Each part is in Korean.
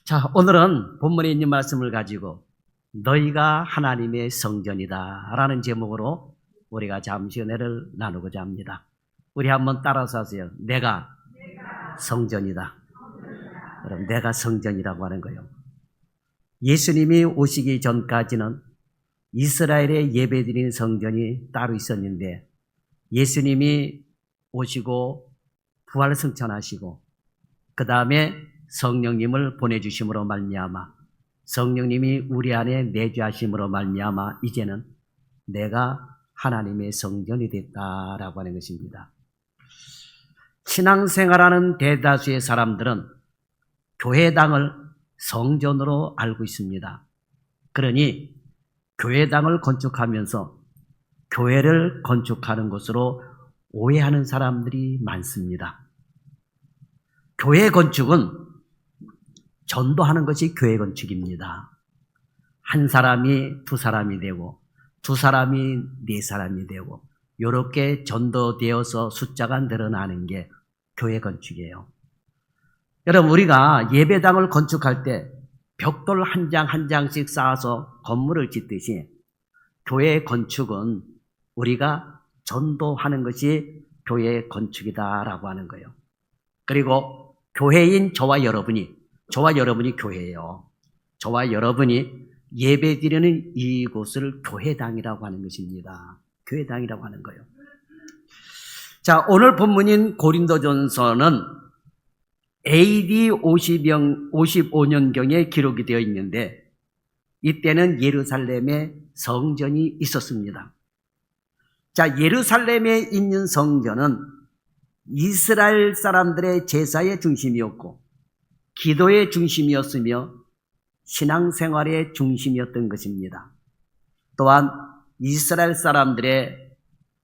자, 오늘은 본문에 있는 말씀을 가지고 너희가 하나님의 성전이다 라는 제목으로 우리가 잠시 은혜를 나누고자 합니다. 우리 한번 따라서 하세요. 내가 성전이다. 그럼 내가 성전이라고 하는 거예요. 예수님이 오시기 전까지는 이스라엘의 예배드리는 성전이 따로 있었는데 예수님이 오시고 부활 승천하시고 그 다음에 성령님을 보내주심으로 말미암아 성령님이 우리 안에 내주하심으로 말미암아 이제는 내가 하나님의 성전이 됐다라고 하는 것입니다. 신앙생활하는 대다수의 사람들은 교회당을 성전으로 알고 있습니다. 그러니 교회당을 건축하면서 교회를 건축하는 것으로 오해하는 사람들이 많습니다. 교회 건축은 전도하는 것이 교회 건축입니다. 한 사람이 두 사람이 되고 두 사람이 네 사람이 되고 이렇게 전도되어서 숫자가 늘어나는 게 교회 건축이에요. 여러분, 우리가 예배당을 건축할 때 벽돌 한 장 한 장씩 쌓아서 건물을 짓듯이 교회 건축은 우리가 전도하는 것이 교회 건축이다라고 하는 거예요. 그리고 교회인 저와 여러분이 교회예요. 저와 여러분이 예배드리는 이곳을 교회당이라고 하는 것입니다. 교회당이라고 하는 거예요. 자, 오늘 본문인 고린도전서는 AD 55년경에 기록이 되어 있는데 이때는 예루살렘에 성전이 있었습니다. 자, 예루살렘에 있는 성전은 이스라엘 사람들의 제사의 중심이었고 기도의 중심이었으며 신앙생활의 중심이었던 것입니다. 또한 이스라엘 사람들의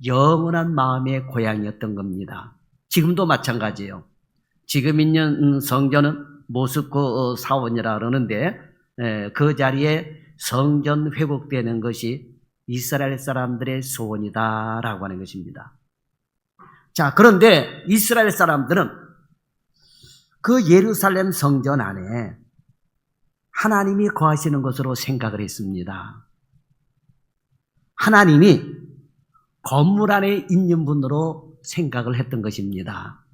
영원한 마음의 고향이었던 겁니다. 지금도 마찬가지예요. 지금 있는 성전은 모스크 사원이라 그러는데 그 자리에 성전 회복되는 것이 이스라엘 사람들의 소원이다라고 하는 것입니다. 자, 그런데 이스라엘 사람들은 그 예루살렘 성전 안에 하나님이 거하시는 것으로 생각을 했습니다. 하나님이 건물 안에 있는 분으로 생각을 했던 것입니다.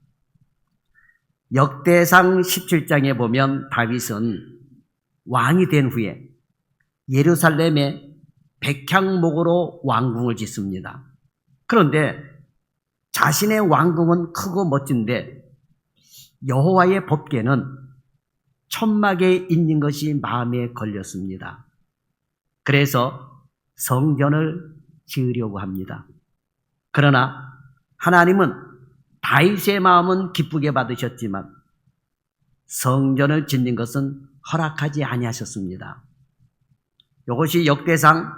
역대상 17장에 보면 다윗은 왕이 된 후에 예루살렘에 백향목으로 왕궁을 짓습니다. 그런데 자신의 왕궁은 크고 멋진데 여호와의 법궤는 천막에 있는 것이 마음에 걸렸습니다. 그래서 성전을 지으려고 합니다. 그러나 하나님은 다윗의 마음은 기쁘게 받으셨지만 성전을 짓는 것은 허락하지 아니하셨습니다. 이것이 역대상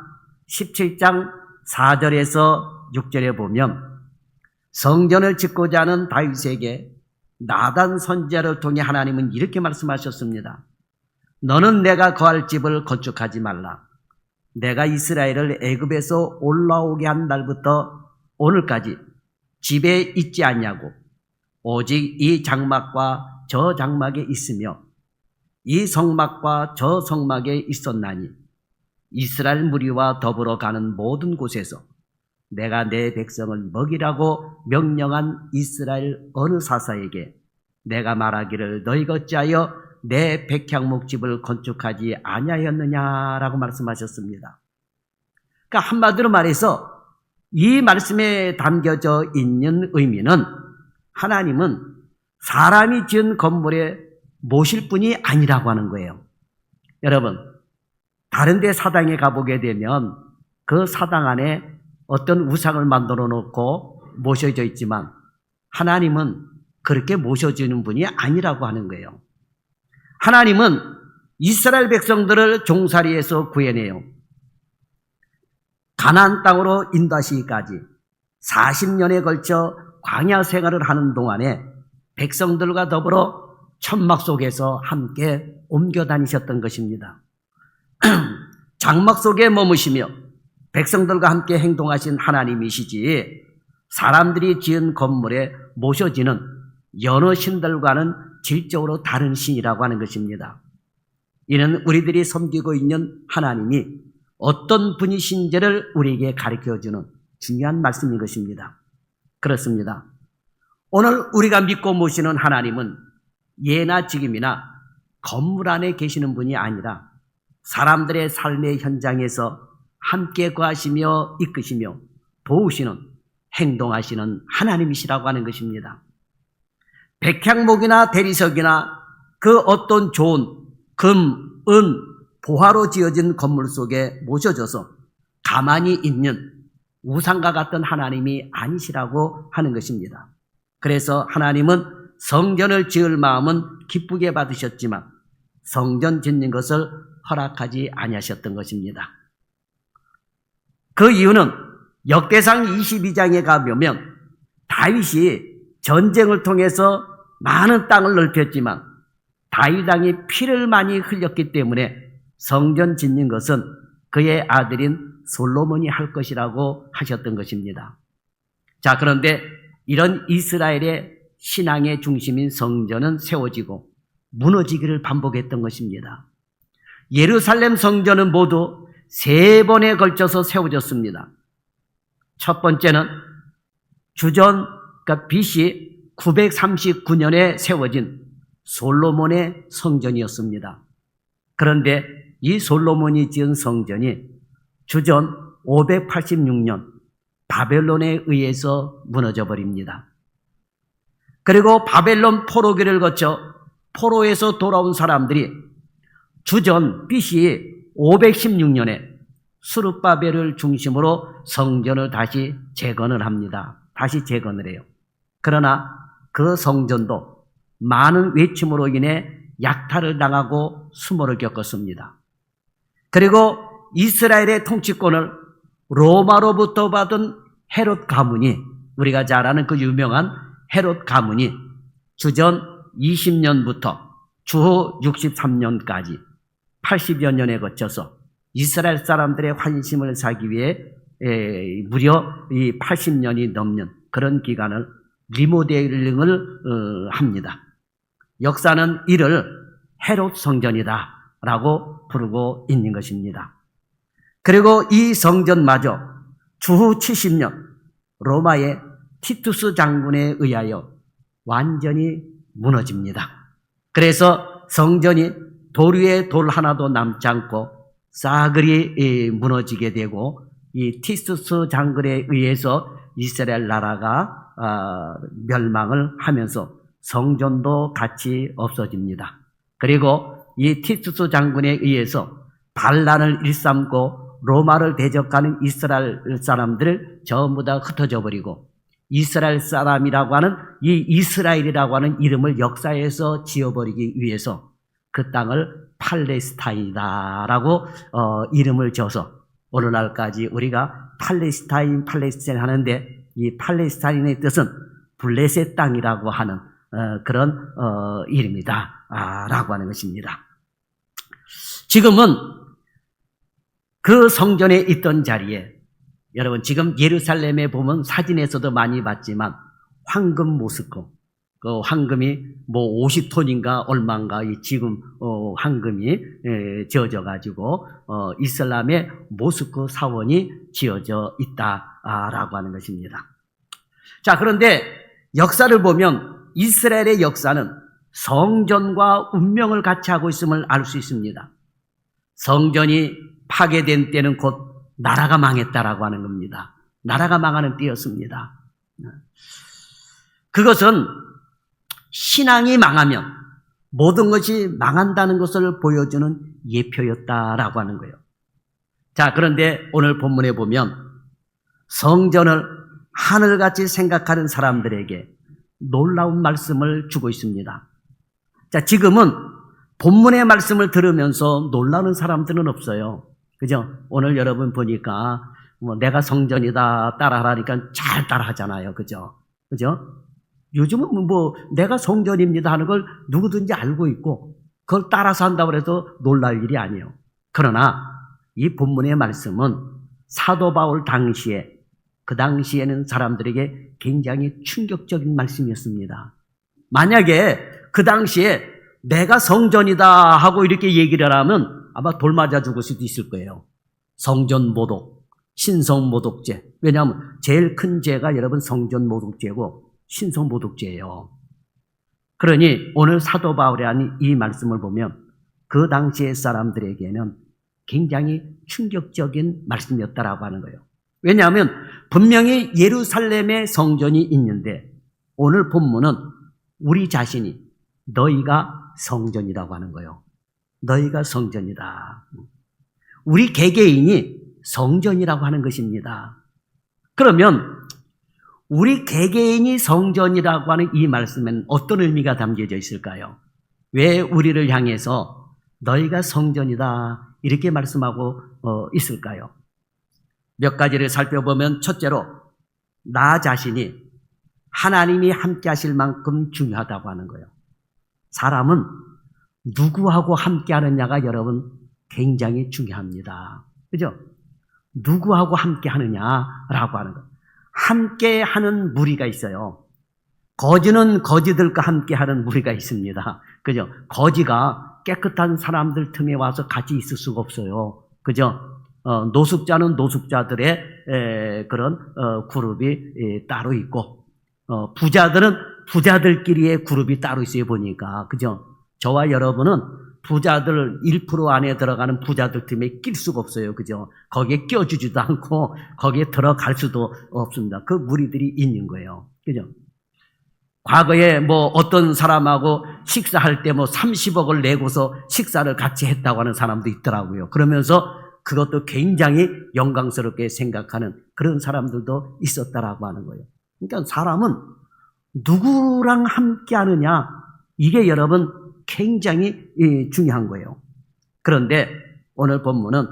17장 4절에서 6절에 보면 성전을 짓고자 하는 다윗에게 나단 선지자를 통해 하나님은 이렇게 말씀하셨습니다. 너는 내가 거할 집을 건축하지 말라. 내가 이스라엘을 애굽에서 올라오게 한 날부터 오늘까지 집에 있지 않냐고. 오직 이 장막과 저 장막에 있으며 이 성막과 저 성막에 있었나니 이스라엘 무리와 더불어 가는 모든 곳에서 내가 내 백성을 먹이라고 명령한 이스라엘 어느 사사에게 내가 말하기를 너희가 어찌하여 내 백향목 집을 건축하지 아니하였느냐라고 말씀하셨습니다. 그러니까 한마디로 말해서 이 말씀에 담겨져 있는 의미는 하나님은 사람이 지은 건물에 모실 분이 아니라고 하는 거예요. 여러분, 다른 데 사당에 가보게 되면 그 사당 안에 어떤 우상을 만들어 놓고 모셔져 있지만 하나님은 그렇게 모셔지는 분이 아니라고 하는 거예요. 하나님은 이스라엘 백성들을 종살이에서 구해내요. 가나안 땅으로 인도하시기까지 40년에 걸쳐 광야 생활을 하는 동안에 백성들과 더불어 천막 속에서 함께 옮겨 다니셨던 것입니다. 장막 속에 머무시며 백성들과 함께 행동하신 하나님이시지 사람들이 지은 건물에 모셔지는 여러 신들과는 질적으로 다른 신이라고 하는 것입니다. 이는 우리들이 섬기고 있는 하나님이 어떤 분이신지를 우리에게 가르쳐주는 중요한 말씀인 것입니다. 그렇습니다. 오늘 우리가 믿고 모시는 하나님은 예나 지금이나 건물 안에 계시는 분이 아니라 사람들의 삶의 현장에서 함께 거하시며 이끄시며 도우시는 행동하시는 하나님이시라고 하는 것입니다. 백향목이나 대리석이나 그 어떤 좋은 금, 은, 보화로 지어진 건물 속에 모셔져서 가만히 있는 우상과 같은 하나님이 아니시라고 하는 것입니다. 그래서 하나님은 성전을 지을 마음은 기쁘게 받으셨지만 성전 짓는 것을 허락하지 아니하셨던 것입니다. 그 이유는 역대상 22장에 가보면 다윗이 전쟁을 통해서 많은 땅을 넓혔지만 다윗 왕이 피를 많이 흘렸기 때문에 성전 짓는 것은 그의 아들인 솔로몬이 할 것이라고 하셨던 것입니다. 자, 그런데 이런 이스라엘의 신앙의 중심인 성전은 세워지고 무너지기를 반복했던 것입니다. 예루살렘 성전은 모두 3번에 걸쳐서 세워졌습니다. 첫 번째는 주전, 그러니까 BC 939년에 세워진 솔로몬의 성전이었습니다. 그런데 이 솔로몬이 지은 성전이 주전 586년 바벨론에 의해서 무너져 버립니다. 그리고 바벨론 포로기를 거쳐 포로에서 돌아온 사람들이 주전 BC 516년에 스룹바벨을 중심으로 성전을 다시 재건을 합니다. 다시 재건을 해요. 그러나 그 성전도 많은 외침으로 인해 약탈을 당하고 수모를 겪었습니다. 그리고 이스라엘의 통치권을 로마로부터 받은 헤롯 가문이, 우리가 잘 아는 그 유명한 헤롯 가문이 주전 20년부터 주후 63년까지 80여 년에 거쳐서 이스라엘 사람들의 환심을 사기 위해 무려 이 80년이 넘는 그런 기간을 리모델링을 합니다. 역사는 이를 헤롯 성전이다라고 부르고 있는 것입니다. 그리고 이 성전마저 주후 70년 로마의 티투스 장군에 의하여 완전히 무너집니다. 그래서 성전이 돌 위에 돌 하나도 남지 않고 싸그리 무너지게 되고 이 티투스 장군에 의해서 이스라엘 나라가 멸망을 하면서 성전도 같이 없어집니다. 그리고 이 티투스 장군에 의해서 반란을 일삼고 로마를 대적하는 이스라엘 사람들을 전부 다 흩어져 버리고 이스라엘 사람이라고 하는 이 이스라엘이라고 하는 이름을 역사에서 지어버리기 위해서 그 땅을 팔레스타인이다라고 이름을 지어서 오늘날까지 우리가 팔레스타인 하는데 이 팔레스타인의 뜻은 블레셋 땅이라고 하는 그런 이름이다 라고 하는 것입니다. 지금은 그 성전에 있던 자리에 여러분 지금 예루살렘에 보면 사진에서도 많이 봤지만 황금 모스크, 그 황금이 뭐 50톤인가 얼마인가 지금 황금이 지어져 가지고 이슬람의 모스크 사원이 지어져 있다라고 하는 것입니다. 자, 그런데 역사를 보면 이스라엘의 역사는 성전과 운명을 같이 하고 있음을 알 수 있습니다. 성전이 파괴된 때는 곧 나라가 망했다라고 하는 겁니다. 나라가 망하는 때였습니다. 그것은 신앙이 망하면 모든 것이 망한다는 것을 보여주는 예표였다라고 하는 거예요. 자, 그런데 오늘 본문에 보면 성전을 하늘같이 생각하는 사람들에게 놀라운 말씀을 주고 있습니다. 자, 지금은 본문의 말씀을 들으면서 놀라는 사람들은 없어요. 그죠? 오늘 여러분 보니까 뭐 내가 성전이다 따라하라니까 잘 따라하잖아요. 그죠? 그죠? 요즘은 뭐 내가 성전입니다 하는 걸 누구든지 알고 있고 그걸 따라서 한다고 해서 놀랄 일이 아니에요. 그러나 이 본문의 말씀은 사도 바울 당시에 그 당시에는 사람들에게 굉장히 충격적인 말씀이었습니다. 만약에 그 당시에 내가 성전이다 하고 이렇게 얘기를 하면 아마 돌 맞아 죽을 수도 있을 거예요. 성전 모독, 신성 모독죄. 왜냐하면 제일 큰 죄가 여러분 성전 모독죄고 신성 모독죄예요. 그러니 오늘 사도 바울이 한 이 말씀을 보면 그 당시의 사람들에게는 굉장히 충격적인 말씀이었다라고 하는 거예요. 왜냐하면 분명히 예루살렘에 성전이 있는데 오늘 본문은 우리 자신이 너희가 성전이라고 하는 거예요. 너희가 성전이다. 우리 개개인이 성전이라고 하는 것입니다. 그러면 우리 개개인이 성전이라고 하는 이 말씀에는 어떤 의미가 담겨져 있을까요? 왜 우리를 향해서 너희가 성전이다 이렇게 말씀하고 있을까요? 몇 가지를 살펴보면 첫째로 나 자신이 하나님이 함께 하실 만큼 중요하다고 하는 거예요. 사람은 누구하고 함께 하느냐가 여러분 굉장히 중요합니다. 그죠? 누구하고 함께 하느냐라고 하는 거. 함께 하는 무리가 있어요. 거지는 거지들과 함께 하는 무리가 있습니다. 그죠? 거지가 깨끗한 사람들 틈에 와서 같이 있을 수가 없어요. 그죠? 노숙자는 노숙자들의 그런 그룹이 따로 있고, 부자들은 부자들끼리의 그룹이 따로 있어요, 보니까. 그죠? 저와 여러분은 부자들 1% 안에 들어가는 부자들 틈에 낄 수가 없어요. 그죠? 거기에 껴주지도 않고 거기에 들어갈 수도 없습니다. 그 무리들이 있는 거예요. 그죠? 과거에 뭐 어떤 사람하고 식사할 때 뭐 30억을 내고서 식사를 같이 했다고 하는 사람도 있더라고요. 그러면서 그것도 굉장히 영광스럽게 생각하는 그런 사람들도 있었다라고 하는 거예요. 그러니까 사람은 누구랑 함께 하느냐, 이게 여러분 굉장히 중요한 거예요. 그런데 오늘 본문은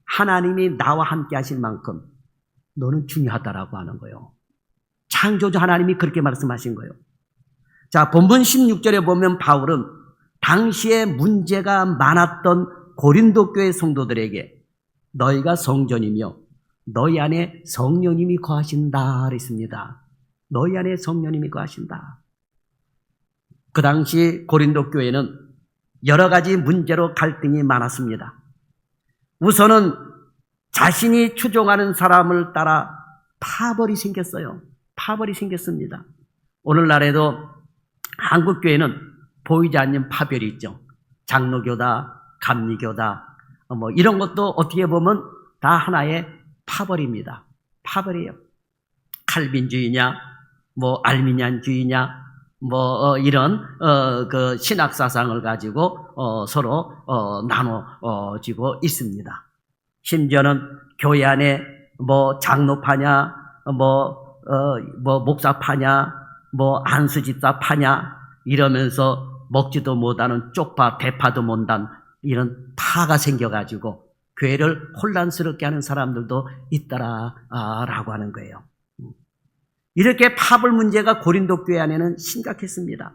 하나님이 나와 함께 하실 만큼 너는 중요하다라고 하는 거예요. 창조주 하나님이 그렇게 말씀하신 거예요. 자, 본문 16절에 보면 바울은 당시에 문제가 많았던 고린도 교회 성도들에게 너희가 성전이며 너희 안에 성령님이 거하신다 그랬습니다. 너희 안에 성령님이 거하신다. 그 당시 고린도 교회는 여러 가지 문제로 갈등이 많았습니다. 우선은 자신이 추종하는 사람을 따라 파벌이 생겼어요. 파벌이 생겼습니다. 오늘날에도 한국 교회는 보이지 않는 파별이 있죠. 장로교다, 감리교다, 뭐 이런 것도 어떻게 보면 다 하나의 파벌입니다. 파벌이에요. 칼빈주의냐, 뭐 알미니안주의냐, 뭐 이런 그 신학 사상을 가지고 서로 나눠지고 있습니다. 심지어는 교회 안에 뭐 장로파냐, 뭐 목사파냐, 뭐 안수집사파냐 이러면서 먹지도 못하는 쪽파, 대파도 못한 이런 파가 생겨가지고 교회를 혼란스럽게 하는 사람들도 있더라라고 하는 거예요. 이렇게 파벌 문제가 고린도 교회 안에는 심각했습니다.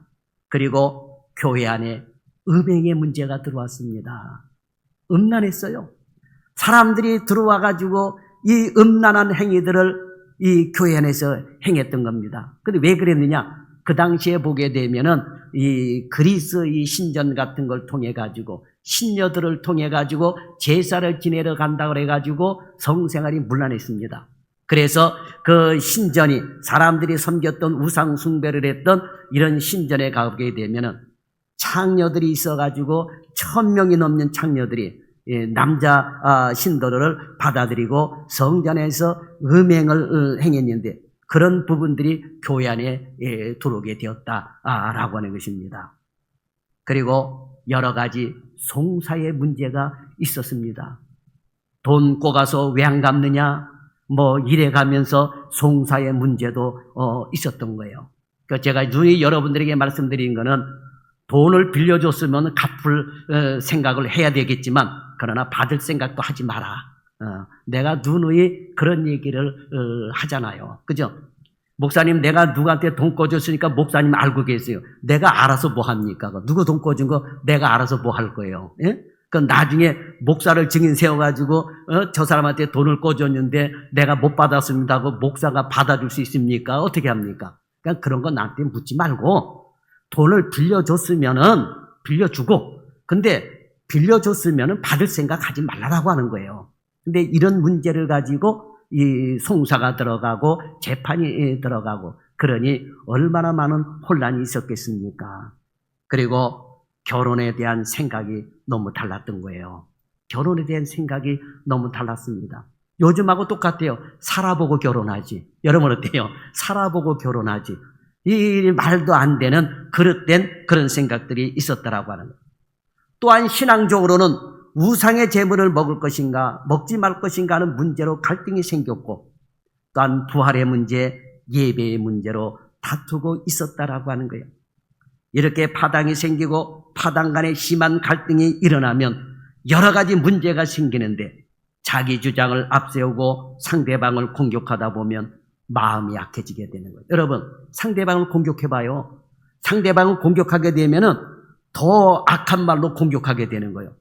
그리고 교회 안에 음행의 문제가 들어왔습니다. 음란했어요. 사람들이 들어와가지고 이 음란한 행위들을 이 교회 안에서 행했던 겁니다. 근데 왜 그랬느냐? 그 당시에 보게 되면은 이 그리스 이 신전 같은 걸 통해 가지고 신녀들을 통해 가지고 제사를 지내러 간다 그래 가지고 성생활이 문란했습니다. 그래서 그 신전이 사람들이 섬겼던 우상 숭배를 했던 이런 신전에 가게 되면은 창녀들이 있어 가지고 1000명이 넘는 창녀들이 남자 신도를 받아들이고 성전에서 음행을 행했는데 그런 부분들이 교회 안에 들어오게 되었다라고 하는 것입니다. 그리고 여러 가지 송사의 문제가 있었습니다. 돈 꼬가서 왜 안 갚느냐, 뭐 이래 가면서 송사의 문제도 있었던 거예요. 그러니까 제가 누이 여러분들에게 말씀드린 거는 돈을 빌려줬으면 갚을 생각을 해야 되겠지만 그러나 받을 생각도 하지 마라. 내가 누누이 그런 얘기를 하잖아요. 그죠? 목사님, 내가 누구한테 돈 꿔줬으니까 목사님 알고 계세요. 내가 알아서 뭐 합니까? 누구 돈 꿔준 거 내가 알아서 뭐 할 거예요. 예? 그 나중에 목사를 증인 세워가지고 저 사람한테 돈을 꿔줬는데 내가 못 받았습니다 하고 목사가 받아줄 수 있습니까? 어떻게 합니까? 그러니까 그런 거 나한테 묻지 말고 돈을 빌려줬으면은 빌려주고, 근데 빌려줬으면 받을 생각 하지 말라고 하는 거예요. 근데 이런 문제를 가지고 이 송사가 들어가고 재판이 들어가고 그러니 얼마나 많은 혼란이 있었겠습니까? 그리고 결혼에 대한 생각이 너무 달랐던 거예요. 결혼에 대한 생각이 너무 달랐습니다. 요즘하고 똑같아요. 살아보고 결혼하지. 여러분 어때요? 살아보고 결혼하지. 이 말도 안 되는 그릇된 그런 생각들이 있었더라고 하는 거예요. 또한 신앙적으로는 우상의 제물을 먹을 것인가 먹지 말 것인가 하는 문제로 갈등이 생겼고, 또한 부활의 문제, 예배의 문제로 다투고 있었다라고 하는 거예요. 이렇게 파당이 생기고 파당 간에 심한 갈등이 일어나면 여러 가지 문제가 생기는데, 자기 주장을 앞세우고 상대방을 공격하다 보면 마음이 약해지게 되는 거예요. 여러분, 상대방을 공격해봐요. 상대방을 공격하게 되면은 더 악한 말로 공격하게 되는 거예요.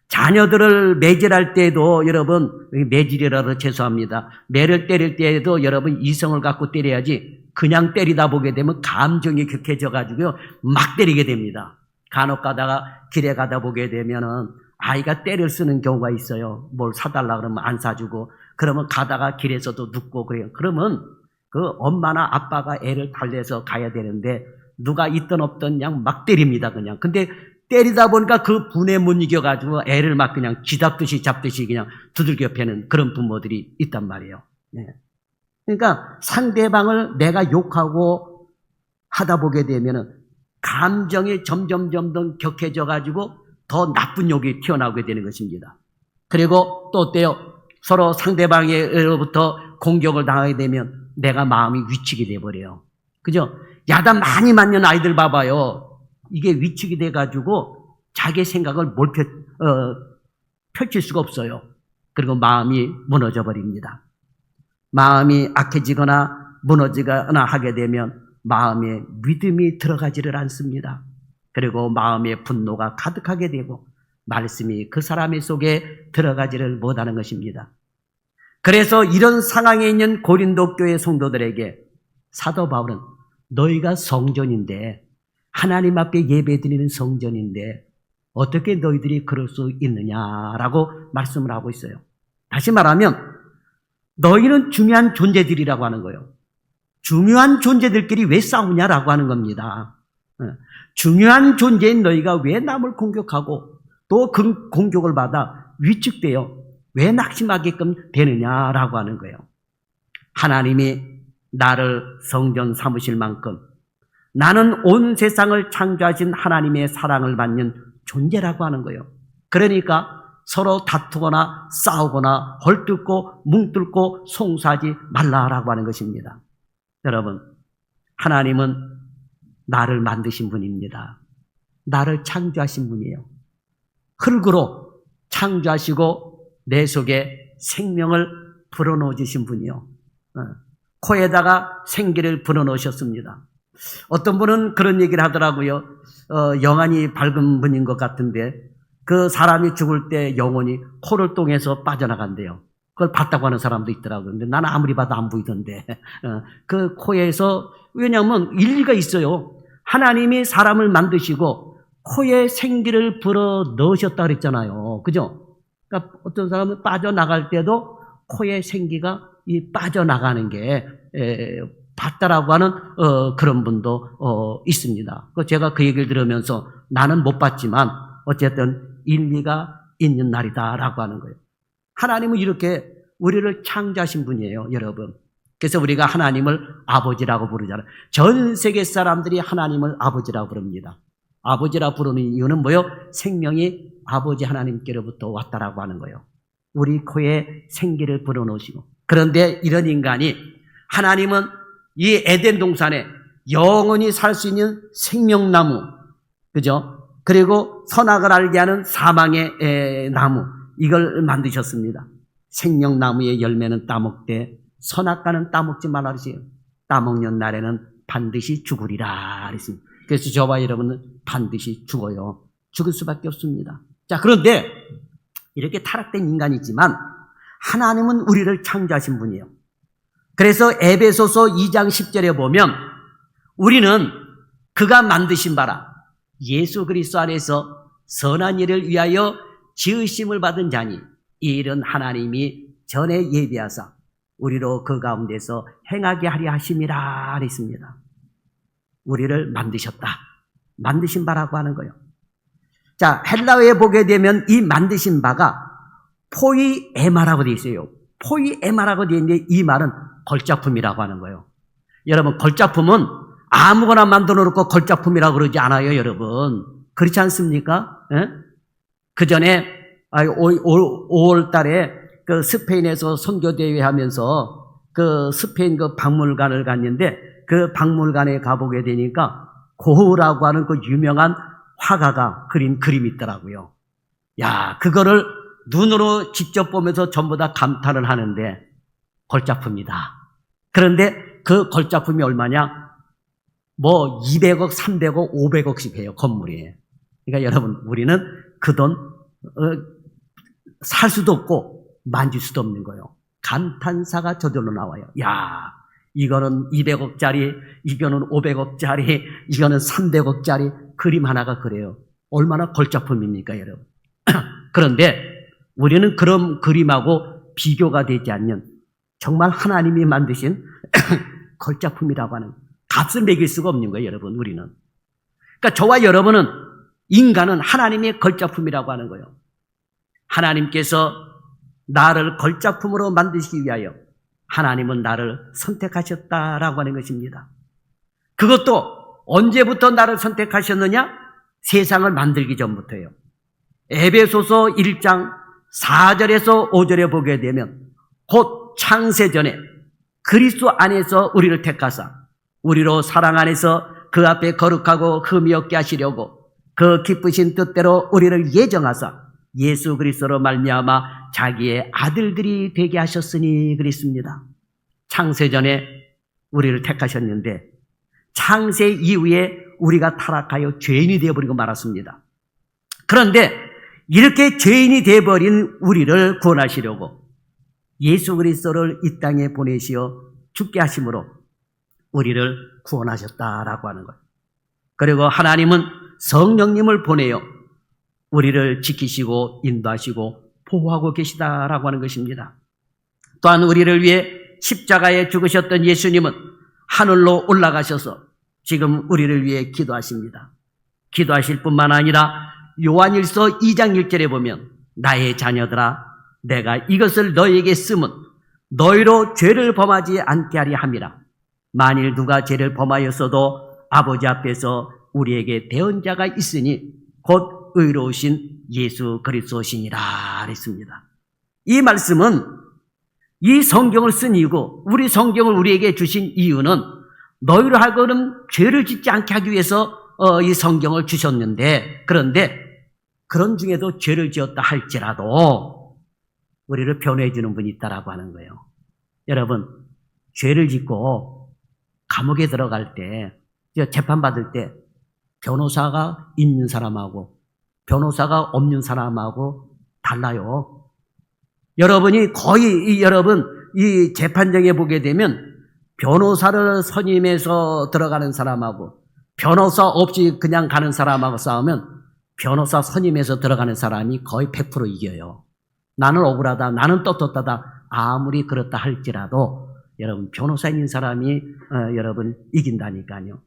자녀들을 매질할 때에도 여러분, 매질이라도 죄송합니다. 매를 때릴 때에도 여러분 이성을 갖고 때려야지, 그냥 때리다 보게 되면 감정이 격해져 가지고요 막 때리게 됩니다. 간혹 가다가 길에 가다 보게 되면은 아이가 때를 쓰는 경우가 있어요. 뭘 사달라 그러면 안 사주고, 그러면 가다가 길에서도 눕고 그래요. 그러면 그 엄마나 아빠가 애를 달래서 가야 되는데 누가 있든 없든 그냥 막 때립니다, 그냥. 근데 때리다 보니까 그 분에 못 이겨가지고 애를 막 그냥 쥐잡듯이 잡듯이 그냥 두들겨 패는 그런 부모들이 있단 말이에요. 네. 그러니까 상대방을 내가 욕하고 하다 보게 되면은 감정이 점점 격해져 가지고 더 나쁜 욕이 튀어나오게 되는 것입니다. 그리고 또 어때요? 서로 상대방으로부터 공격을 당하게 되면 내가 마음이 위축이 돼버려요. 그죠? 야단 많이 맞는 아이들 봐봐요. 이게 위축이 돼가지고 자기 생각을 펼칠 수가 없어요. 그리고 마음이 무너져 버립니다. 마음이 악해지거나 무너지거나 하게 되면 마음에 믿음이 들어가지를 않습니다. 그리고 마음의 분노가 가득하게 되고 말씀이 그 사람의 속에 들어가지를 못하는 것입니다. 그래서 이런 상황에 있는 고린도 교회 성도들에게 사도 바울은 너희가 성전인데, 하나님 앞에 예배드리는 성전인데 어떻게 너희들이 그럴 수 있느냐라고 말씀을 하고 있어요. 다시 말하면 너희는 중요한 존재들이라고 하는 거예요. 중요한 존재들끼리 왜 싸우냐라고 하는 겁니다. 중요한 존재인 너희가 왜 남을 공격하고 또 그 공격을 받아 위축되어 왜 낙심하게끔 되느냐라고 하는 거예요. 하나님이 나를 성전 삼으실 만큼 나는 온 세상을 창조하신 하나님의 사랑을 받는 존재라고 하는 거예요. 그러니까 서로 다투거나 싸우거나 헐뜯고 뭉뚫고 송사하지 말라라고 하는 것입니다. 여러분, 하나님은 나를 만드신 분입니다. 나를 창조하신 분이에요. 흙으로 창조하시고 내 속에 생명을 불어넣어 주신 분이요. 코에다가 생기를 불어넣으셨습니다. 어떤 분은 그런 얘기를 하더라고요. 영안이 밝은 분인 것 같은데 그 사람이 죽을 때 영혼이 코를 통해서 빠져나간대요. 그걸 봤다고 하는 사람도 있더라고요. 근데 나는 아무리 봐도 안 보이던데. 그 코에서, 왜냐하면 일리가 있어요. 하나님이 사람을 만드시고 코에 생기를 불어 넣으셨다 그랬잖아요. 그죠? 그러니까 어떤 사람은 빠져나갈 때도 코에 생기가 빠져나가는 게 봤다라고 하는 그런 분도 있습니다. 제가 그 얘기를 들으면서 나는 못 봤지만 어쨌든 일리가 있는 날이다라고 하는 거예요. 하나님은 이렇게 우리를 창조하신 분이에요, 여러분. 그래서 우리가 하나님을 아버지라고 부르잖아요. 전 세계 사람들이 하나님을 아버지라고 부릅니다. 아버지라고 부르는 이유는 뭐예요? 생명이 아버지 하나님께로부터 왔다라고 하는 거예요. 우리 코에 생기를 불어넣으시고. 그런데 이런 인간이, 하나님은 이 에덴 동산에 영원히 살 수 있는 생명나무, 그죠? 그리고 선악을 알게 하는 사망의 나무, 이걸 만드셨습니다. 생명나무의 열매는 따먹되 선악과는 따먹지 말라 그러세요. 따먹는 날에는 반드시 죽으리라 그랬습니다. 그래서 저와 여러분은 반드시 죽어요. 죽을 수밖에 없습니다. 자, 그런데 이렇게 타락된 인간이지만 하나님은 우리를 창조하신 분이에요. 그래서 에베소서 2장 10절에 보면 우리는 그가 만드신 바라 예수 그리스도 안에서 선한 일을 위하여 지으심을 받은 자니 이 일은 하나님이 전에 예비하사 우리로 그 가운데서 행하게 하려 하심이라 했습니다. 우리를 만드셨다. 만드신 바라고 하는 거예요. 자, 헬라어에 보게 되면 이 만드신 바가 포이에마라고 되어 있어요. 포이에마라고 되어 있는데 이 말은 걸작품이라고 하는 거예요. 여러분, 걸작품은 아무거나 만들어 놓고 걸작품이라고 그러지 않아요, 여러분. 그렇지 않습니까? 그 전에 5월 달에 그 스페인에서 선교대회 하면서 그 스페인 그 박물관을 갔는데 그 박물관에 가보게 되니까 고흐라고 하는 그 유명한 화가가 그린 그림이 있더라고요. 야, 그거를 눈으로 직접 보면서 전부 다 감탄을 하는데 걸작품이다. 그런데 그 걸작품이 얼마냐? 뭐 200억, 300억, 500억씩 해요, 건물이. 그러니까 여러분, 우리는 그 돈 살 수도 없고 만질 수도 없는 거예요. 감탄사가 저절로 나와요. 야, 이거는 200억짜리, 이거는 500억짜리, 이거는 300억짜리 그림 하나가 그래요. 얼마나 걸작품입니까, 여러분? 그런데 우리는 그런 그림하고 비교가 되지 않는 정말 하나님이 만드신 걸작품이라고 하는 값을 매길 수가 없는 거예요, 여러분, 우리는. 그러니까 저와 여러분은 인간은 하나님의 걸작품이라고 하는 거예요. 하나님께서 나를 걸작품으로 만드시기 위하여 하나님은 나를 선택하셨다라고 하는 것입니다. 그것도 언제부터 나를 선택하셨느냐? 세상을 만들기 전부터예요. 에베소서 1장 4절에서 5절에 보게 되면 곧 창세전에 그리스도 안에서 우리를 택하사 우리로 사랑 안에서 그 앞에 거룩하고 흠이 없게 하시려고 그 기쁘신 뜻대로 우리를 예정하사 예수 그리스도로 말미암아 자기의 아들들이 되게 하셨으니 그랬습니다. 창세전에 우리를 택하셨는데 창세 이후에 우리가 타락하여 죄인이 되어버리고 말았습니다. 그런데 이렇게 죄인이 되어버린 우리를 구원하시려고 예수 그리스도를 이 땅에 보내시어 죽게 하심으로 우리를 구원하셨다라고 하는 거예요. 그리고 하나님은 성령님을 보내어 우리를 지키시고 인도하시고 보호하고 계시다라고 하는 것입니다. 또한 우리를 위해 십자가에 죽으셨던 예수님은 하늘로 올라가셔서 지금 우리를 위해 기도하십니다. 기도하실 뿐만 아니라 요한일서 2장 1절에 보면 나의 자녀들아 내가 이것을 너희에게 쓰면 너희로 죄를 범하지 않게 하리 함이라. 만일 누가 죄를 범하였어도 아버지 앞에서 우리에게 대언자가 있으니 곧 의로우신 예수 그리스도시니라 그랬습니다. 이 말씀은 이 성경을 쓴 이유고 우리 성경을 우리에게 주신 이유는 너희로 하여금 죄를 짓지 않게 하기 위해서 이 성경을 주셨는데 그런데 그런 중에도 죄를 지었다 할지라도 우리를 변호해 주는 분이 있다라고 하는 거예요. 여러분, 죄를 짓고 감옥에 들어갈 때 재판받을 때 변호사가 있는 사람하고 변호사가 없는 사람하고 달라요. 여러분이 거의 여러분 이 재판정에 보게 되면 변호사를 선임해서 들어가는 사람하고 변호사 없이 그냥 가는 사람하고 싸우면 변호사 선임해서 들어가는 사람이 거의 100% 이겨요. 나는 억울하다, 나는 떳떳하다 아무리 그렇다 할지라도 여러분 변호사 있는 사람이 여러분 이긴다니까요.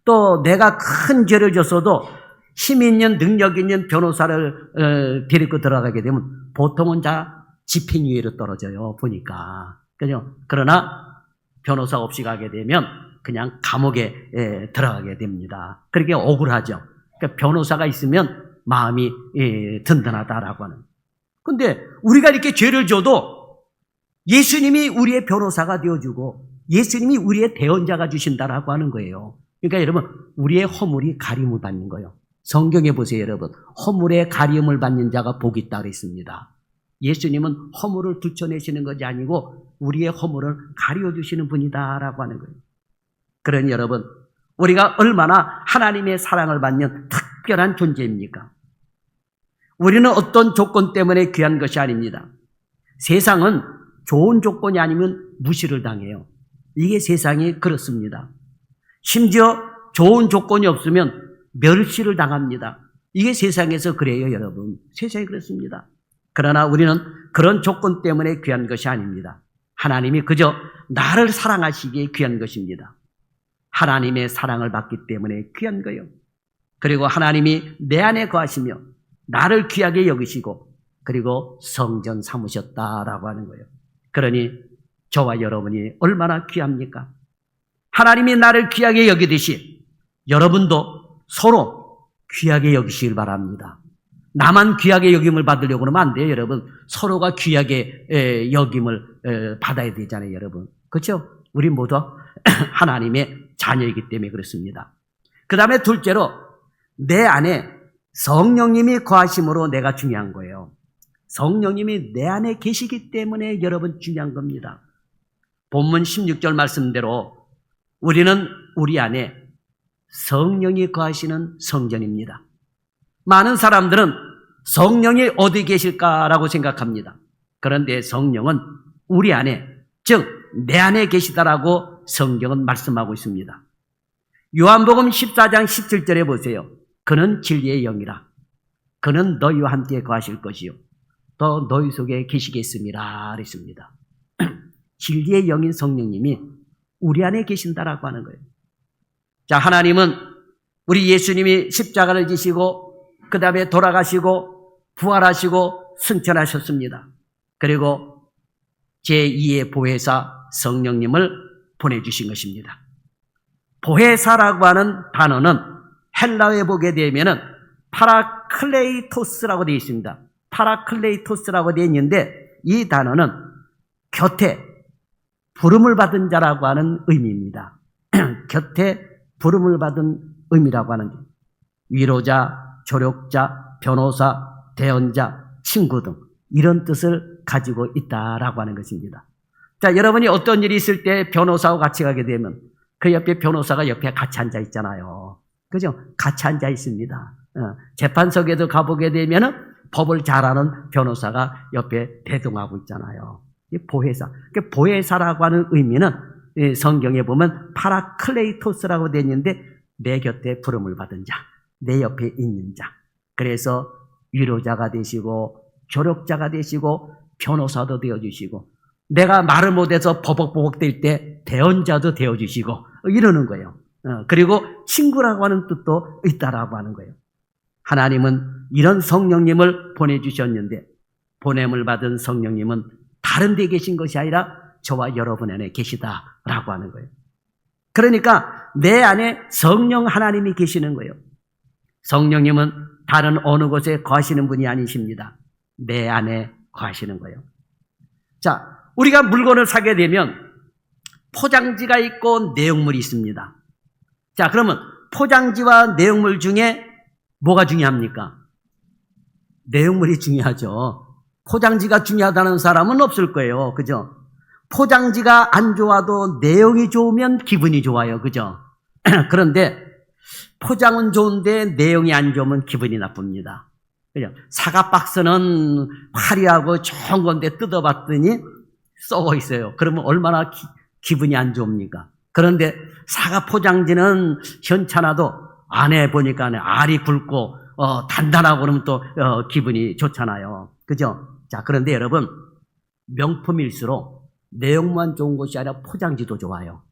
또 내가 큰 죄를 졌어도 힘 있는 능력 있는 변호사를 데리고 들어가게 되면 보통은 다 집행유예로 떨어져요. 보니까. 그죠? 그러나 변호사 없이 가게 되면 그냥 감옥에 들어가게 됩니다. 그렇게 억울하죠. 그러니까 변호사가 있으면 마음이 든든하다라고 하는. 근데 우리가 이렇게 죄를 져도 예수님이 우리의 변호사가 되어주고 예수님이 우리의 대언자가 주신다라고 하는 거예요. 그러니까 여러분 우리의 허물이 가림을 받는 거예요. 성경에 보세요, 여러분. 허물에 가림을 받는 자가 복이 있다 그랬습니다. 예수님은 허물을 들춰내시는 것이 아니고 우리의 허물을 가려주시는 분이다라고 하는 거예요. 그러니 여러분, 우리가 얼마나 하나님의 사랑을 받는 특별한 존재입니까? 우리는 어떤 조건 때문에 귀한 것이 아닙니다. 세상은 좋은 조건이 아니면 무시를 당해요. 이게 세상이 그렇습니다. 심지어 좋은 조건이 없으면 멸시를 당합니다. 이게 세상에서 그래요, 여러분. 세상이 그렇습니다. 그러나 우리는 그런 조건 때문에 귀한 것이 아닙니다. 하나님이 그저 나를 사랑하시기에 귀한 것입니다. 하나님의 사랑을 받기 때문에 귀한 거예요. 그리고 하나님이 내 안에 거하시며 나를 귀하게 여기시고 그리고 성전 삼으셨다라고 하는 거예요. 그러니 저와 여러분이 얼마나 귀합니까? 하나님이 나를 귀하게 여기듯이 여러분도 서로 귀하게 여기시길 바랍니다. 나만 귀하게 여김을 받으려고 하면 안 돼요, 여러분. 서로가 귀하게 여김을 받아야 되잖아요, 여러분. 그렇죠? 우리 모두 하나님의 자녀이기 때문에 그렇습니다. 그 다음에 둘째로 내 안에 성령님이 거하심으로 내가 중요한 거예요. 성령님이 내 안에 계시기 때문에 여러분 중요한 겁니다. 본문 16절 말씀대로 우리는 우리 안에 성령이 거하시는 성전입니다. 많은 사람들은 성령이 어디 계실까라고 생각합니다. 그런데 성령은 우리 안에, 즉 내 안에 계시다라고 성경은 말씀하고 있습니다. 요한복음 14장 17절에 보세요. 그는 진리의 영이라. 그는 너희와 함께 거하실 것이요 또 너희 속에 계시겠습니다. 그랬습니다. 진리의 영인 성령님이 우리 안에 계신다라고 하는 거예요. 자, 하나님은 우리 예수님이 십자가를 지시고 그 다음에 돌아가시고 부활하시고 승천하셨습니다. 그리고 제2의 보혜사 성령님을 보내주신 것입니다. 보혜사라고 하는 단어는 헬라어에 보게 되면은 파라클레이토스라고 되어 있습니다. 파라클레이토스라고 되어 있는데 이 단어는 곁에 부름을 받은 자라고 하는 의미입니다. 곁에 부름을 받은 의미라고 하는 위로자, 조력자, 변호사, 대언자, 친구 등 이런 뜻을 가지고 있다라고 하는 것입니다. 자, 여러분이 어떤 일이 있을 때 변호사하고 같이 가게 되면 그 옆에 변호사가 옆에 같이 앉아 있잖아요. 그죠? 같이 앉아 있습니다. 재판석에도 가보게 되면은 법을 잘 아는 변호사가 옆에 대동하고 있잖아요. 이 보혜사. 보혜사라고 하는 의미는 성경에 보면 파라클레이토스라고 되어 있는데 내 곁에 부름을 받은 자, 내 옆에 있는 자. 그래서 위로자가 되시고 조력자가 되시고 변호사도 되어주시고 내가 말을 못해서 버벅버벅 될 때 대언자도 되어주시고 이러는 거예요. 그리고 친구라고 하는 뜻도 있다라고 하는 거예요. 하나님은 이런 성령님을 보내주셨는데 보냄을 받은 성령님은 다른 데 계신 것이 아니라 저와 여러분 안에 계시다라고 하는 거예요. 그러니까 내 안에 성령 하나님이 계시는 거예요. 성령님은 다른 어느 곳에 거하시는 분이 아니십니다. 내 안에 거하시는 거예요. 자, 우리가 물건을 사게 되면 포장지가 있고 내용물이 있습니다. 자, 그러면 포장지와 내용물 중에 뭐가 중요합니까? 내용물이 중요하죠. 포장지가 중요하다는 사람은 없을 거예요. 그죠? 포장지가 안 좋아도 내용이 좋으면 기분이 좋아요. 그죠? 그런데 포장은 좋은데 내용이 안 좋으면 기분이 나쁩니다. 그죠? 사과 박스는 화려하고 좋은 건데 뜯어봤더니 썩어 있어요. 그러면 얼마나 기분이 안 좋습니까? 그런데 사과 포장지는 현찮아도 안에 보니까 알이 굵고 단단하고 그러면 또 기분이 좋잖아요. 그죠? 자, 그런데 여러분 명품일수록 내용만 좋은 것이 아니라 포장지도 좋아요.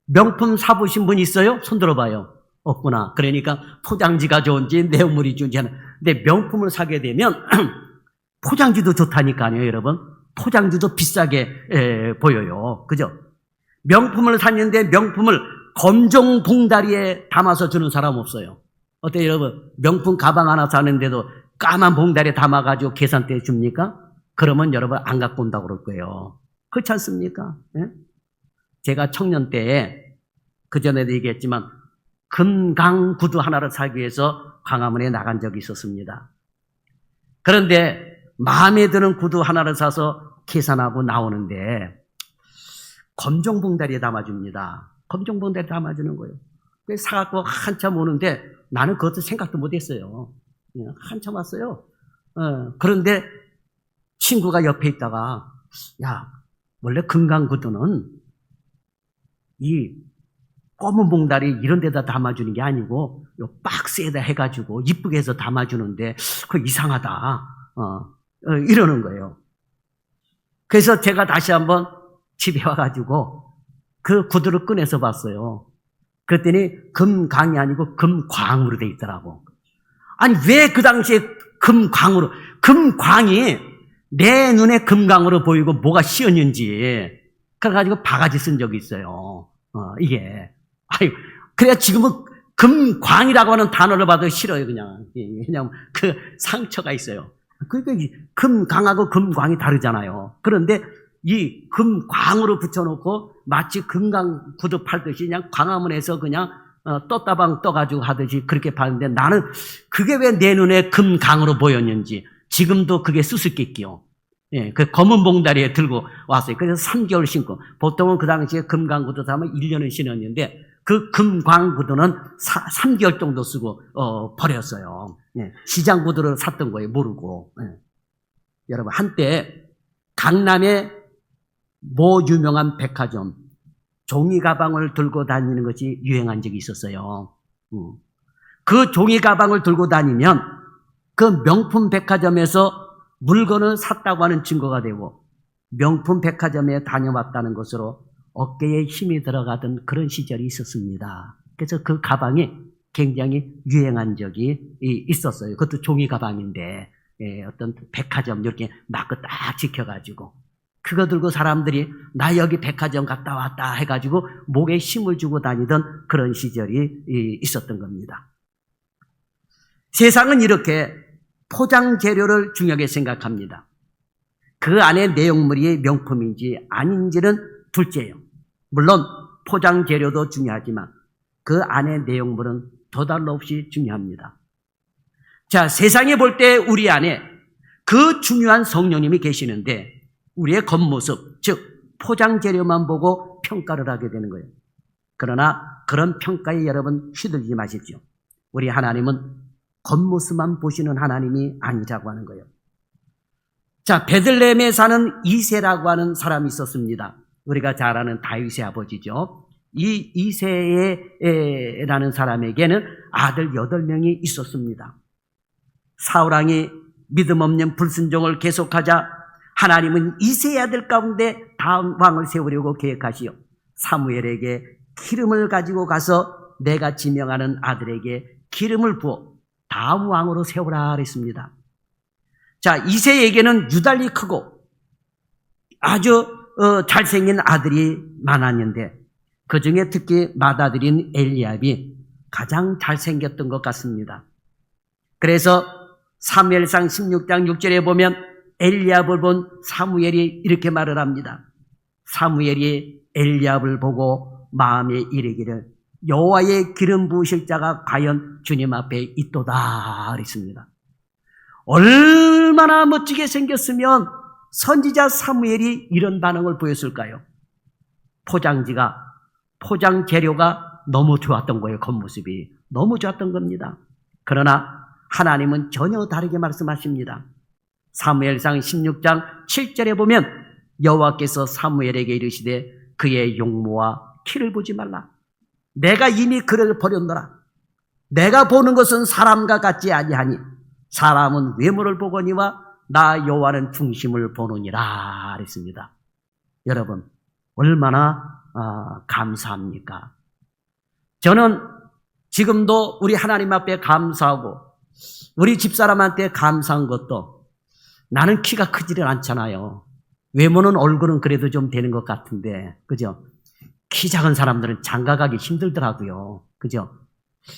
명품 사보신 분 있어요? 손 들어봐요. 없구나. 그러니까 포장지가 좋은지 내용물이 좋은지 하는. 근데 명품을 사게 되면 포장지도 좋다니까요, 여러분. 포장지도 비싸게 보여요. 그죠? 명품을 샀는데 명품을 검정 봉다리에 담아서 주는 사람 없어요. 어때요, 여러분? 명품 가방 하나 사는데도 까만 봉다리에 담아가지고 계산대에 줍니까? 그러면 여러분 안 갖고 온다고 그럴 거예요. 그렇지 않습니까? 예? 제가 청년 때에 그전에도 얘기했지만 금강 구두 하나를 사기 위해서 광화문에 나간 적이 있었습니다. 그런데 마음에 드는 구두 하나를 사서 계산하고 나오는데 검정 봉다리에 담아줍니다. 검정 봉다리에 담아주는 거예요. 그래서 사갖고 한참 오는데 나는 그것도 생각도 못했어요. 한참 왔어요. 그런데 친구가 옆에 있다가 야, 원래 금강 구두는 이 검은 봉다리 이런 데다 담아주는 게 아니고 요 박스에다 해가지고 이쁘게 해서 담아주는데 그거 이상하다. 이러는 거예요. 그래서 제가 다시 한번 집에 와가지고 그 구두를 꺼내서 봤어요. 그랬더니 금강이 아니고 금광으로 돼 있더라고. 아니 왜 그 당시에 금광으로, 금광이 내 눈에 금광으로 보이고 뭐가 씌었는지 그래가지고 바가지 쓴 적이 있어요. 이게. 아유, 그래야 지금은 금광이라고 하는 단어를 봐도 싫어요, 그냥. 그냥 그 상처가 있어요. 그러니까 금강하고 금광이 다르잖아요. 그런데 이 금광으로 붙여놓고 마치 금강 구두 팔듯이 그냥 광화문에서 그냥 떴다방 떠가지고 하듯이 그렇게 파는데 나는 그게 왜 내 눈에 금강으로 보였는지 지금도 그게 수수께끼요. 예, 그 검은 봉다리에 들고 왔어요. 그래서 3개월 신고, 보통은 그 당시에 금강 구두 사면 1년을 신었는데 그 금광 구두는 3개월 정도 쓰고 버렸어요. 예, 시장 구두를 샀던 거예요, 모르고. 예. 여러분, 한때 강남에 모 유명한 백화점 종이 가방을 들고 다니는 것이 유행한 적이 있었어요. 그 종이 가방을 들고 다니면 그 명품 백화점에서 물건을 샀다고 하는 증거가 되고 명품 백화점에 다녀왔다는 것으로 어깨에 힘이 들어가던 그런 시절이 있었습니다. 그래서 그 가방이 굉장히 유행한 적이 있었어요. 그것도 종이 가방인데 어떤 백화점 이렇게 마크 딱 지켜가지고 그거 들고 사람들이 나 여기 백화점 갔다 왔다 해가지고 목에 힘을 주고 다니던 그런 시절이 있었던 겁니다. 세상은 이렇게 포장 재료를 중요하게 생각합니다. 그 안에 내용물이 명품인지 아닌지는 둘째예요. 물론 포장 재료도 중요하지만 그 안에 내용물은 더달없이 중요합니다. 자, 세상에 볼 때 우리 안에 그 중요한 성령님이 계시는데 우리의 겉모습, 즉 포장 재료만 보고 평가를 하게 되는 거예요. 그러나 그런 평가에 여러분 휘둘리지 마십시오. 우리 하나님은 겉모습만 보시는 하나님이 아니라고 하는 거예요. 자, 베들레헴에 사는 이새라고 하는 사람이 있었습니다. 우리가 잘 아는 다윗의 아버지죠. 이 이새라는 사람에게는 아들 8명이 있었습니다. 사울왕이 믿음 없는 불순종을 계속하자 하나님은 이새의 아들 가운데 다음 왕을 세우려고 계획하시어 사무엘에게 기름을 가지고 가서 내가 지명하는 아들에게 기름을 부어 다음 왕으로 세우라 그랬습니다. 자, 이새에게는 유달리 크고 아주 잘생긴 아들이 많았는데 그 중에 특히 맏아들인 엘리압이 가장 잘생겼던 것 같습니다. 그래서 사무엘상 16장 6절에 보면 엘리압을 본 사무엘이 이렇게 말을 합니다. 사무엘이 엘리압을 보고 마음에 이르기를 여호와의 기름 부으실 자가 과연 주님 앞에 있도다 그랬습니다. 얼마나 멋지게 생겼으면 선지자 사무엘이 이런 반응을 보였을까요? 포장 재료가 너무 좋았던 거예요. 겉모습이 너무 좋았던 겁니다. 그러나 하나님은 전혀 다르게 말씀하십니다. 사무엘상 16장 7절에 보면 여호와께서 사무엘에게 이르시되 그의 용모와 키를 보지 말라. 내가 이미 그를 버렸노라. 내가 보는 것은 사람과 같지 아니하니 사람은 외모를 보거니와 나 여호와는 중심을 보느니라 그랬습니다. 여러분 얼마나 감사합니까? 저는 지금도 우리 하나님 앞에 감사하고 우리 집사람한테 감사한 것도 나는 키가 크지를 않잖아요. 외모는 얼굴은 그래도 좀 되는 것 같은데 그죠? 키 작은 사람들은 장가가기 힘들더라고요. 그죠?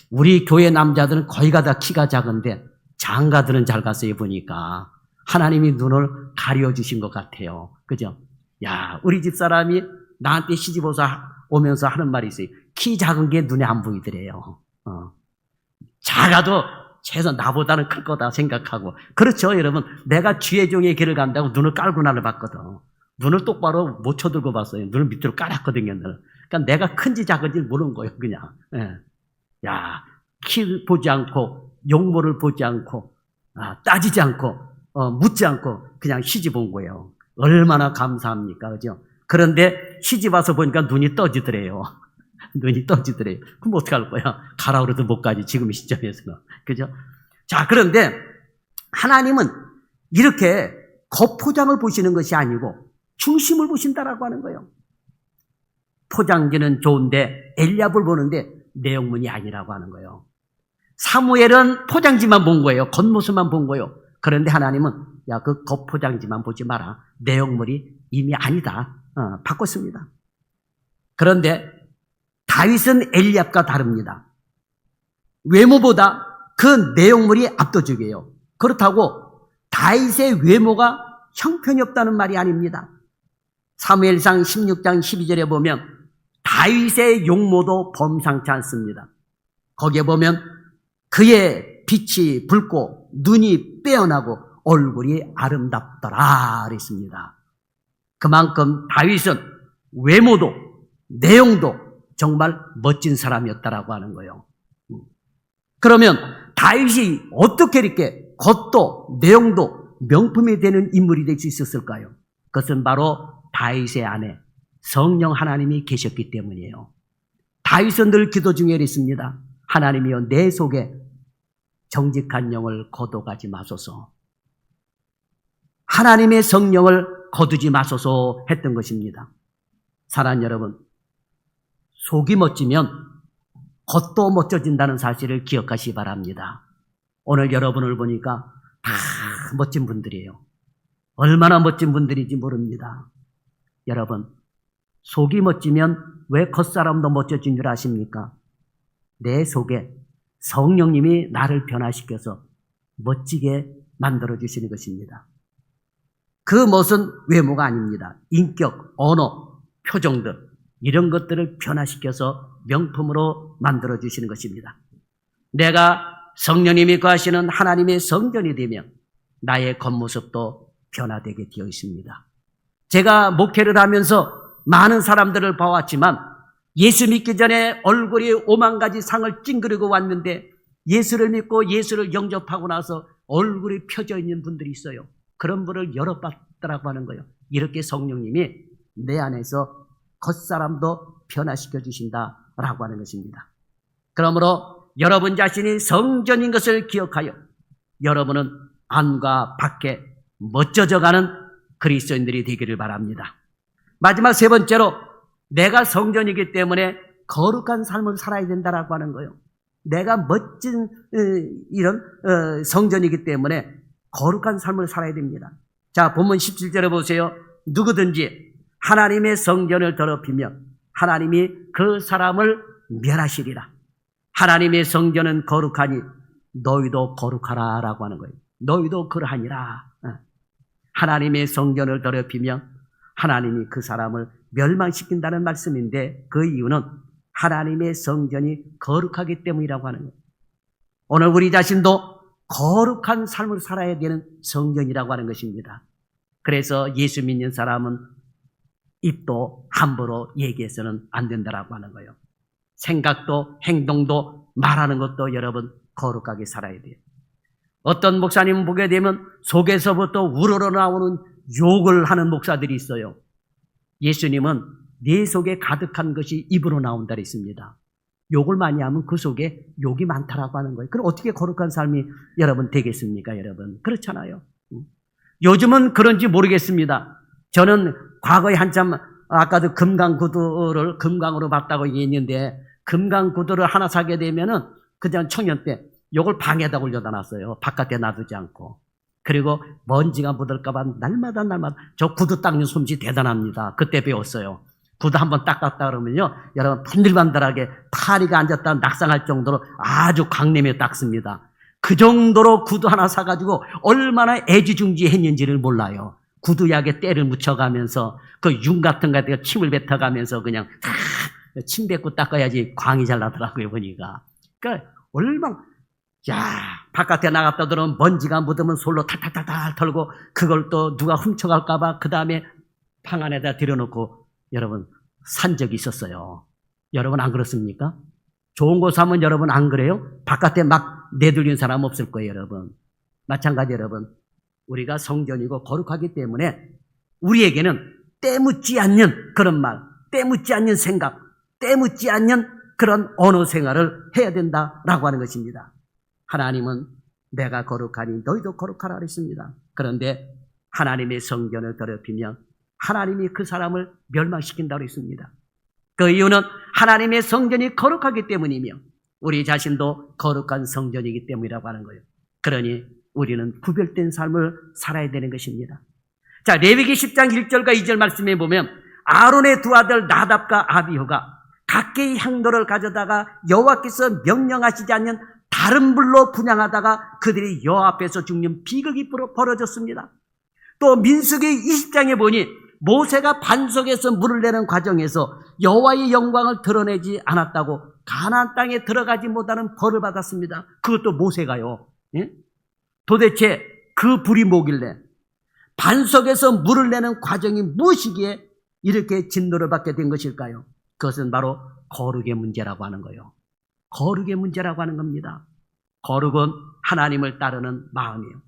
우리 교회 남자들은 거의 다 키가 작은데 장가들은 잘 갔어요. 보니까 하나님이 눈을 가려주신 것 같아요. 그죠? 야, 우리 집사람이 나한테 시집 오면서 하는 말이 있어요. 키 작은 게 눈에 안 보이더래요. 작아도 최소한 나보다는 클 거다 생각하고. 그렇죠, 여러분. 내가 주의 종의 길을 간다고 눈을 깔고 나를 봤거든. 눈을 똑바로 못 쳐들고 봤어요. 눈을 밑으로 깔았거든요. 그러니까 내가 큰지 작은지 모르는 거예요, 그냥. 예. 야, 키 보지 않고, 용모를 보지 않고, 따지지 않고, 묻지 않고, 그냥 시집 온 거예요. 얼마나 감사합니까, 그죠? 그런데 시집 와서 보니까 눈이 떠지더래요. 눈이 떠지더래요. 그럼 어떡할 거야? 가라 그래도 못 가지, 지금 이 시점에서는. 그죠? 자, 그런데 하나님은 이렇게 겉포장을 보시는 것이 아니고 중심을 보신다라고 하는 거예요. 포장지는 좋은데 엘리압을 보는데 내용문이 아니라고 하는 거예요. 사무엘은 포장지만 본 거예요. 겉모습만 본 거예요. 그런데 하나님은 야, 그 겉포장지만 보지 마라. 내용물이 이미 아니다. 바꿨습니다. 그런데 다윗은 엘리압과 다릅니다. 외모보다 그 내용물이 압도적이에요. 그렇다고 다윗의 외모가 형편이 없다는 말이 아닙니다. 사무엘상 16장 12절에 보면 다윗의 용모도 범상치 않습니다. 거기에 보면 그의 빛이 붉고 눈이 빼어나고 얼굴이 아름답더라 그랬습니다. 그만큼 다윗은 외모도 내용도 정말 멋진 사람이었다라고 하는 거예요. 그러면 다윗이 어떻게 이렇게 겉도 내용도 명품이 되는 인물이 될 수 있었을까요? 그것은 바로 다윗의 안에 성령 하나님이 계셨기 때문이에요. 다윗은 늘 기도 중에 이랬습니다. 하나님이여 내 속에 정직한 영을 거둬가지 마소서. 하나님의 성령을 거두지 마소서 했던 것입니다. 사랑하는 여러분, 속이 멋지면 겉도 멋져진다는 사실을 기억하시기 바랍니다. 오늘 여러분을 보니까 다 멋진 분들이에요. 얼마나 멋진 분들인지 모릅니다. 여러분, 속이 멋지면 왜 겉사람도 멋져진 줄 아십니까? 내 속에 성령님이 나를 변화시켜서 멋지게 만들어주시는 것입니다. 그 멋은 외모가 아닙니다. 인격, 언어, 표정들 이런 것들을 변화시켜서 명품으로 만들어주시는 것입니다. 내가 성령님이 거하시는 하나님의 성전이 되면 나의 겉모습도 변화되게 되어 있습니다. 제가 목회를 하면서 많은 사람들을 봐왔지만 예수 믿기 전에 얼굴이 5만 가지 상을 찡그리고 왔는데 예수를 믿고 예수를 영접하고 나서 얼굴이 펴져 있는 분들이 있어요. 그런 분을 여러 봤다라고 하는 거예요. 이렇게 성령님이 내 안에서 겉사람도 변화시켜 주신다라고 하는 것입니다. 그러므로 여러분 자신이 성전인 것을 기억하여 여러분은 안과 밖에 멋져져가는 그리스도인들이 되기를 바랍니다. 마지막 세 번째로 내가 성전이기 때문에 거룩한 삶을 살아야 된다라고 하는 거예요. 내가 멋진 이런 성전이기 때문에 거룩한 삶을 살아야 됩니다. 자, 본문 17절에 보세요. 누구든지 하나님의 성전을 더럽히면 하나님이 그 사람을 멸하시리라. 하나님의 성전은 거룩하니 너희도 거룩하라 라고 하는 거예요. 너희도 그러하니라. 하나님의 성전을 더럽히면 하나님이 그 사람을 멸망시킨다는 말씀인데 그 이유는 하나님의 성전이 거룩하기 때문이라고 하는 거예요. 오늘 우리 자신도 거룩한 삶을 살아야 되는 성전이라고 하는 것입니다. 그래서 예수 믿는 사람은 입도 함부로 얘기해서는 안 된다라고 하는 거예요. 생각도 행동도 말하는 것도 여러분 거룩하게 살아야 돼요. 어떤 목사님은 보게 되면 속에서부터 우러러 나오는 욕을 하는 목사들이 있어요. 예수님은 네 속에 가득한 것이 입으로 나온다 그랬습니다. 욕을 많이 하면 그 속에 욕이 많다라고 하는 거예요. 그럼 어떻게 거룩한 삶이 여러분 되겠습니까, 여러분? 그렇잖아요. 요즘은 그런지 모르겠습니다. 저는 과거에 한참 아까도 금강구두를 금강으로 봤다고 얘기했는데 금강구두를 하나 사게 되면은 그냥 청년 때 요걸 방에다 올려다 놨어요. 바깥에 놔두지 않고. 그리고 먼지가 묻을까봐 날마다 저 구두 닦는 솜씨 대단합니다. 그때 배웠어요. 구두 한번 닦았다 그러면요, 여러분 반들반들하게 파리가 앉았다 낙상할 정도로 아주 광내며 닦습니다. 그 정도로 구두 하나 사가지고 얼마나 애지중지했는지를 몰라요. 구두약에 때를 묻혀가면서 그 윤 같은 거에다가 침을 뱉어가면서 그냥 다 침 뱉고 닦아야지 광이 잘 나더라고요, 보니까. 그러니까 얼마나, 야, 바깥에 나갔다 들어오면 먼지가 묻으면 솔로 탈탈탈탈 털고 그걸 또 누가 훔쳐갈까봐 그 다음에 방 안에다 들여놓고 여러분 산 적이 있었어요. 여러분 안 그렇습니까? 좋은 곳 사면 여러분 안 그래요? 바깥에 막 내돌리는 사람 없을 거예요, 여러분. 마찬가지 여러분. 우리가 성전이고 거룩하기 때문에 우리에게는 때묻지 않는 그런 말, 때묻지 않는 생각, 때묻지 않는 그런 언어 생활을 해야 된다라고 하는 것입니다. 하나님은 내가 거룩하니 너희도 거룩하라 그랬습니다. 그런데 하나님의 성전을 더럽히면 하나님이 그 사람을 멸망시킨다고 했습니다. 그 이유는 하나님의 성전이 거룩하기 때문이며 우리 자신도 거룩한 성전이기 때문이라고 하는 거예요. 그러니 우리는 구별된 삶을 살아야 되는 것입니다. 자, 레위기 10장 1절과 2절 말씀에 보면 아론의 두 아들 나답과 아비후가 각기 향로를 가져다가 여호와께서 명령하시지 않는 다른 불로 분향하다가 그들이 여호와 앞에서 죽는 비극이 벌어졌습니다. 또 민수기 20장에 보니 모세가 반석에서 물을 내는 과정에서 여호와의 영광을 드러내지 않았다고 가나안 땅에 들어가지 못하는 벌을 받았습니다. 그것도 모세가요. 예? 도대체 그 불이 뭐길래 반석에서 물을 내는 과정이 무엇이기에 이렇게 진노를 받게 된 것일까요? 그것은 바로 거룩의 문제라고 하는 거예요. 거룩의 문제라고 하는 겁니다. 거룩은 하나님을 따르는 마음이에요.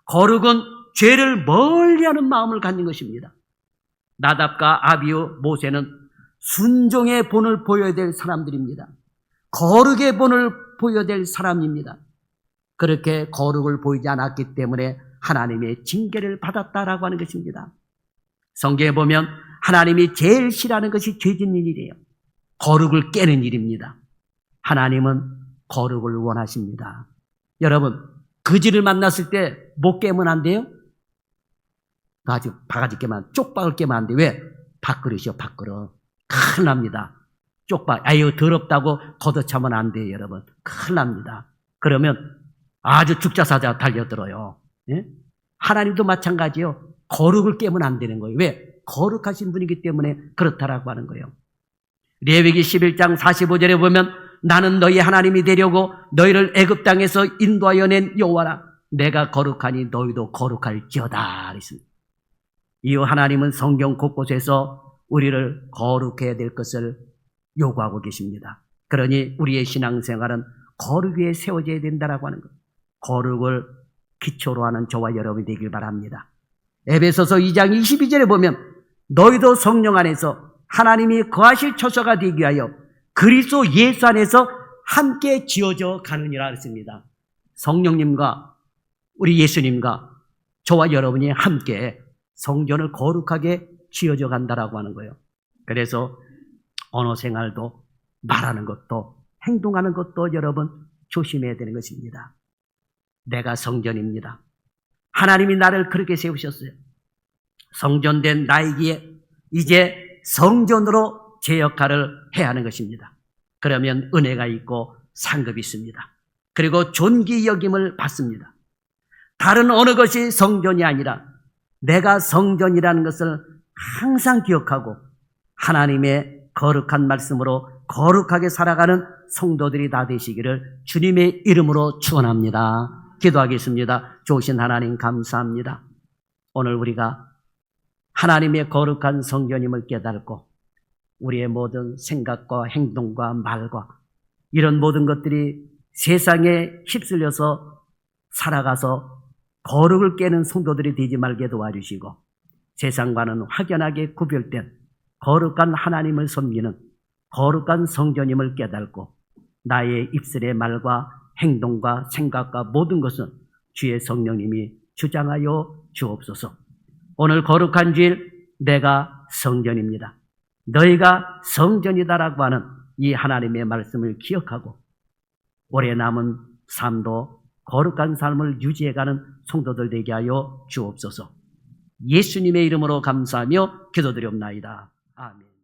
거룩은 죄를 멀리하는 마음을 갖는 것입니다. 나답과 아비후, 모세는 순종의 본을 보여야 될 사람들입니다. 거룩의 본을 보여야 될 사람입니다. 그렇게 거룩을 보이지 않았기 때문에 하나님의 징계를 받았다라고 하는 것입니다. 성경에 보면 하나님이 제일 싫어하는 것이 죄 짓는 일이에요. 거룩을 깨는 일입니다. 하나님은 거룩을 원하십니다. 여러분, 그지를 만났을 때 못 깨면 안 돼요? 바가지 깨면, 쪽박을 깨면 안 돼요. 왜? 밥그릇이요, 밥그릇. 큰일 납니다. 쪽박, 아유, 더럽다고 걷어차면 안 돼요, 여러분. 큰일 납니다. 그러면 아주 죽자사자 달려들어요. 예? 하나님도 마찬가지요. 거룩을 깨면 안 되는 거예요. 왜? 거룩하신 분이기 때문에 그렇다라고 하는 거예요. 레위기 11장 45절에 보면 나는 너희 하나님이 되려고 너희를 애굽 땅에서 인도하여 낸 여호와라. 내가 거룩하니 너희도 거룩할지어다. 그랬습니다. 이후 하나님은 성경 곳곳에서 우리를 거룩해야 될 것을 요구하고 계십니다. 그러니 우리의 신앙생활은 거룩 위에 세워져야 된다라고 하는 것. 거룩을 기초로 하는 저와 여러분이 되길 바랍니다. 에베소서 2장 22절에 보면 너희도 성령 안에서 하나님이 거하실 처소가 되기 위하여 그리스도 예수 안에서 함께 지어져 가느니라 했습니다. 성령님과 우리 예수님과 저와 여러분이 함께 성전을 거룩하게 지어져 간다라고 하는 거예요. 그래서 언어 생활도 말하는 것도 행동하는 것도 여러분 조심해야 되는 것입니다. 내가 성전입니다. 하나님이 나를 그렇게 세우셨어요. 성전된 나이기에 이제 성전으로 제 역할을 해야 하는 것입니다. 그러면 은혜가 있고 상급이 있습니다. 그리고 존귀 여김을 받습니다. 다른 어느 것이 성전이 아니라 내가 성전이라는 것을 항상 기억하고 하나님의 거룩한 말씀으로 거룩하게 살아가는 성도들이 다 되시기를 주님의 이름으로 축원합니다. 기도하겠습니다. 좋으신 하나님 감사합니다. 오늘 우리가 하나님의 거룩한 성전임을 깨닫고 우리의 모든 생각과 행동과 말과 이런 모든 것들이 세상에 휩쓸려서 살아가서 거룩을 깨는 성도들이 되지 말게 도와주시고 세상과는 확연하게 구별된 거룩한 하나님을 섬기는 거룩한 성전임을 깨닫고 나의 입술의 말과 행동과 생각과 모든 것은 주의 성령님이 주장하여 주옵소서. 오늘 거룩한 주일 내가 성전입니다. 너희가 성전이다라고 하는 이 하나님의 말씀을 기억하고 오래 남은 삶도 거룩한 삶을 유지해가는 성도들 되게 하여 주옵소서. 예수님의 이름으로 감사하며 기도드리옵나이다. 아멘.